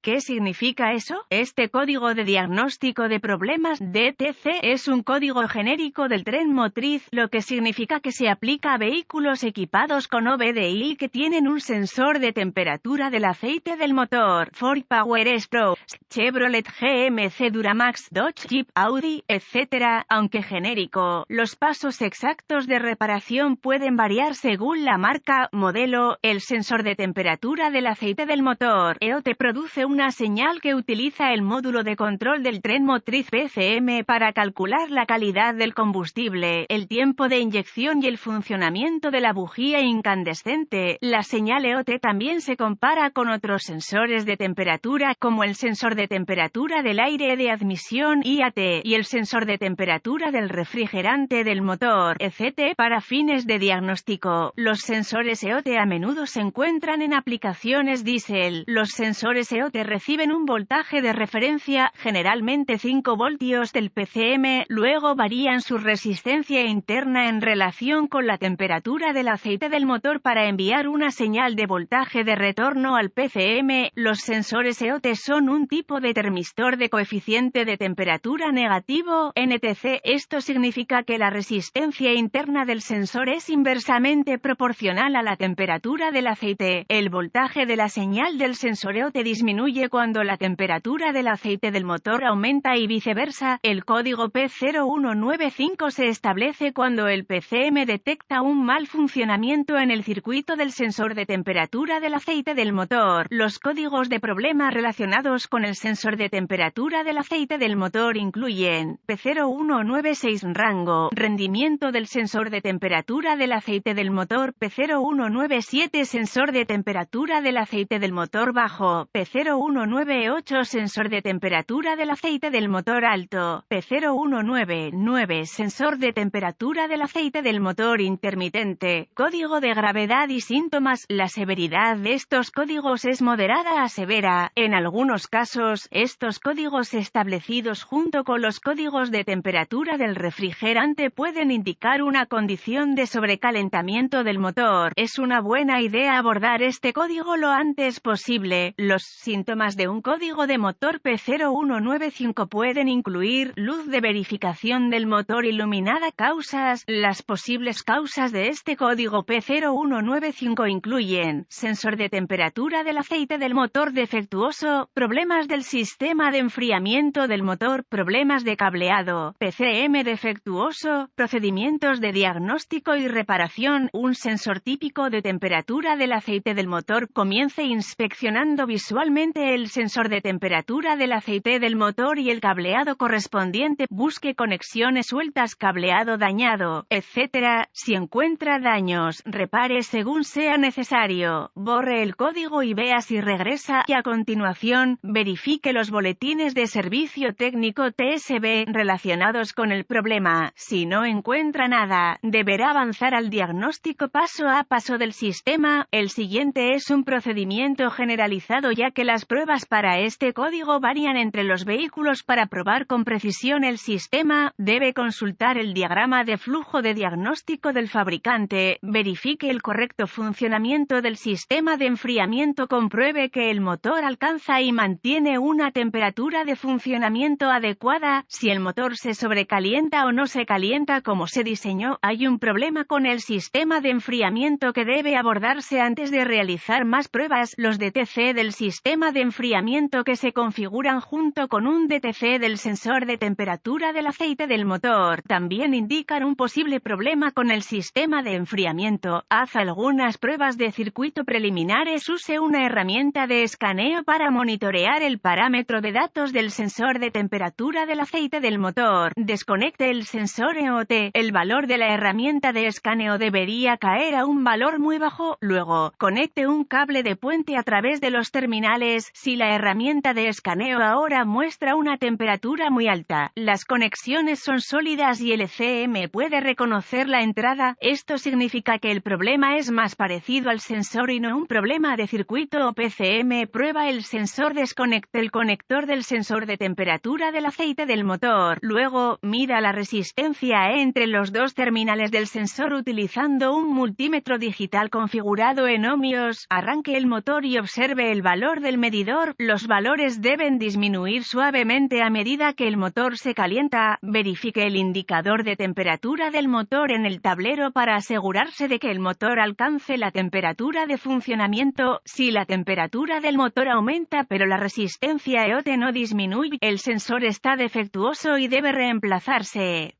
¿Qué significa eso? Este código de diagnóstico de problemas DTC es un código genérico del tren motriz, lo que significa que se aplica a vehículos equipados con OBDI que tienen un sensor de temperatura del aceite del motor. Ford Power Pro, Chevrolet GMC Duramax, Dodge Jeep, Audi, etc. Aunque genérico, los pasos exactos de reparación pueden variar según la marca, modelo. El sensor de temperatura del aceite del motor EOT produce una señal que utiliza el módulo de control del tren motriz PCM para calcular la calidad del combustible, el tiempo de inyección y el funcionamiento de la bujía incandescente. La señal EOT también se compara con otros sensores de temperatura como el sensor de temperatura del aire de admisión IAT y el sensor de temperatura del refrigerante del motor ECT para fines de diagnóstico. Los sensores EOT a menudo se encuentran en aplicaciones diésel. Los sensores EOT reciben un voltaje de referencia, generalmente 5 voltios del PCM, luego varían su resistencia interna en relación con la temperatura del aceite del motor para enviar una señal de voltaje de retorno al PCM. Los sensores EOT son un tipo de termistor de coeficiente de temperatura negativo, NTC. Esto significa que la resistencia interna del sensor es inversamente proporcional a la temperatura del aceite. El voltaje de la señal del sensor EOT disminuye cuando la temperatura del aceite del motor aumenta y viceversa. El código P0195 se establece cuando el PCM detecta un mal funcionamiento en el circuito del sensor de temperatura del aceite del motor. Los códigos de problema relacionados con el sensor de temperatura del aceite del motor incluyen P0196 rango, rendimiento del sensor de temperatura del aceite del motor, P0197 sensor de temperatura del aceite del motor bajo, P0198 sensor de temperatura del aceite del motor alto, P0199 sensor de temperatura del aceite del motor intermitente. Código de gravedad y síntomas. La severidad de estos códigos es moderada a severa. En algunos casos, estos códigos establecidos junto con los códigos de temperatura del refrigerante pueden indicar una condición de sobrecalentamiento del motor. Es una buena idea abordar este código lo antes posible. Los síntomas de un código de motor P0195 pueden incluir luz de verificación del motor iluminada. Causas. Las posibles causas de este código P0195 incluyen sensor de temperatura del aceite del motor defectuoso, problemas del sistema de enfriamiento del motor, problemas de cableado, PCM defectuoso, procedimientos de diagnóstico y reparación. Un sensor típico de temperatura del aceite del motor. Comience inspeccionando visualmente el sensor de temperatura del aceite del motor y el cableado correspondiente. Busque conexiones sueltas, cableado dañado, etc. Si encuentra daños, repare según sea necesario. Borre el código y vea si regresa, y a continuación, verifique los boletines de servicio técnico TSB relacionados con el problema. Si no encuentra nada, deberá avanzar al diagnóstico paso a paso del sistema. El siguiente es un procedimiento generalizado ya que las pruebas para este código varían entre los vehículos. Para probar con precisión el sistema, debe consultar el diagrama de flujo de diagnóstico del fabricante, verifique el correcto funcionamiento del sistema de enfriamiento, compruebe que el motor alcanza y mantiene una temperatura de funcionamiento adecuada. Si el motor se sobrecalienta o no se calienta como se diseñó, hay un problema con el sistema de enfriamiento que debe abordarse antes de realizar más pruebas. Los DTC del sistema de enfriamiento que se configuran junto con un DTC del sensor de temperatura del aceite del motor también indican un posible problema con el sistema de enfriamiento. Haz algunas pruebas de circuito preliminares. Use una herramienta de escaneo para monitorear el parámetro de datos del sensor de temperatura del aceite del motor. Desconecte el sensor EOT. El valor de la herramienta de escaneo debería caer a un valor muy bajo. Luego, conecte un cable de puente a través de los terminales. Si la herramienta de escaneo ahora muestra una temperatura muy alta, las conexiones son sólidas y el ECM puede reconocer la entrada, esto significa que el problema es más parecido al sensor y no un problema de circuito o PCM. Prueba el sensor. Desconecte el conector del sensor de temperatura del aceite del motor. Luego, mida la resistencia entre los dos terminales del sensor utilizando un multímetro digital configurado en ohmios. Arranque el motor y observe el valor del medidor medidor, los valores deben disminuir suavemente a medida que el motor se calienta. Verifique el indicador de temperatura del motor en el tablero para asegurarse de que el motor alcance la temperatura de funcionamiento. Si la temperatura del motor aumenta pero la resistencia EOT no disminuye, el sensor está defectuoso y debe reemplazarse.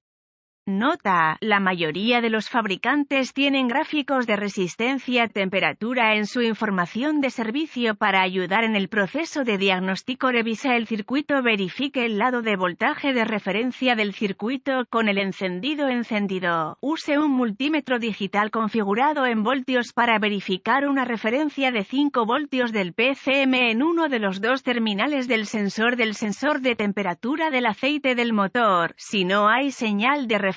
Nota: la mayoría de los fabricantes tienen gráficos de resistencia-temperatura en su información de servicio para ayudar en el proceso de diagnóstico. Revisa el circuito. Verifique el lado de voltaje de referencia del circuito con el encendido. Use un multímetro digital configurado en voltios para verificar una referencia de 5 voltios del PCM en uno de los dos terminales del sensor de temperatura del aceite del motor. Si no hay señal de referencia,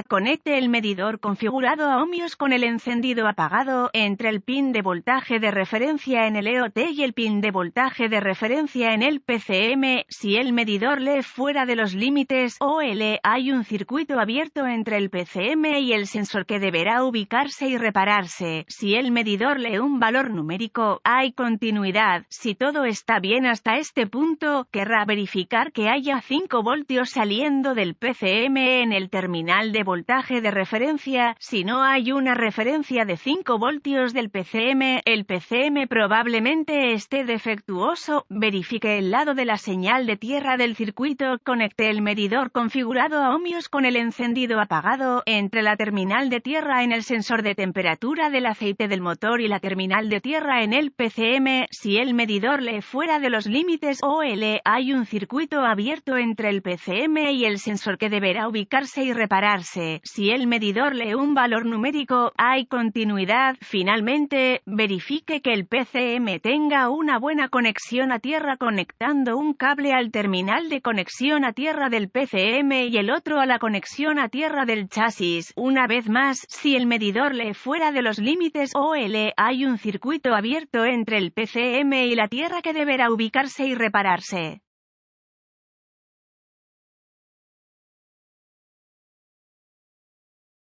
conecte el medidor configurado a ohmios con el encendido apagado entre el pin de voltaje de referencia en el EOT y el pin de voltaje de referencia en el PCM. Si el medidor lee fuera de los límites OL, hay un circuito abierto entre el PCM y el sensor que deberá ubicarse y repararse. Si el medidor lee un valor numérico, hay continuidad. Si todo está bien hasta este punto, querrá verificar que haya 5 voltios saliendo del PCM en el terminal de voltaje de referencia. Si no hay una referencia de 5 voltios del PCM, el PCM probablemente esté defectuoso. Verifique el lado de la señal de tierra del circuito. Conecte el medidor configurado a ohmios con el encendido apagado entre la terminal de tierra en el sensor de temperatura del aceite del motor y la terminal de tierra en el PCM. Si el medidor lee fuera de los límites OL, hay un circuito abierto entre el PCM y el sensor que deberá ubicarse y repararse. Si el medidor lee un valor numérico, hay continuidad. Finalmente, verifique que el PCM tenga una buena conexión a tierra conectando un cable al terminal de conexión a tierra del PCM y el otro a la conexión a tierra del chasis. Una vez más, si el medidor lee fuera de los límites OL, hay un circuito abierto entre el PCM y la tierra que deberá ubicarse y repararse.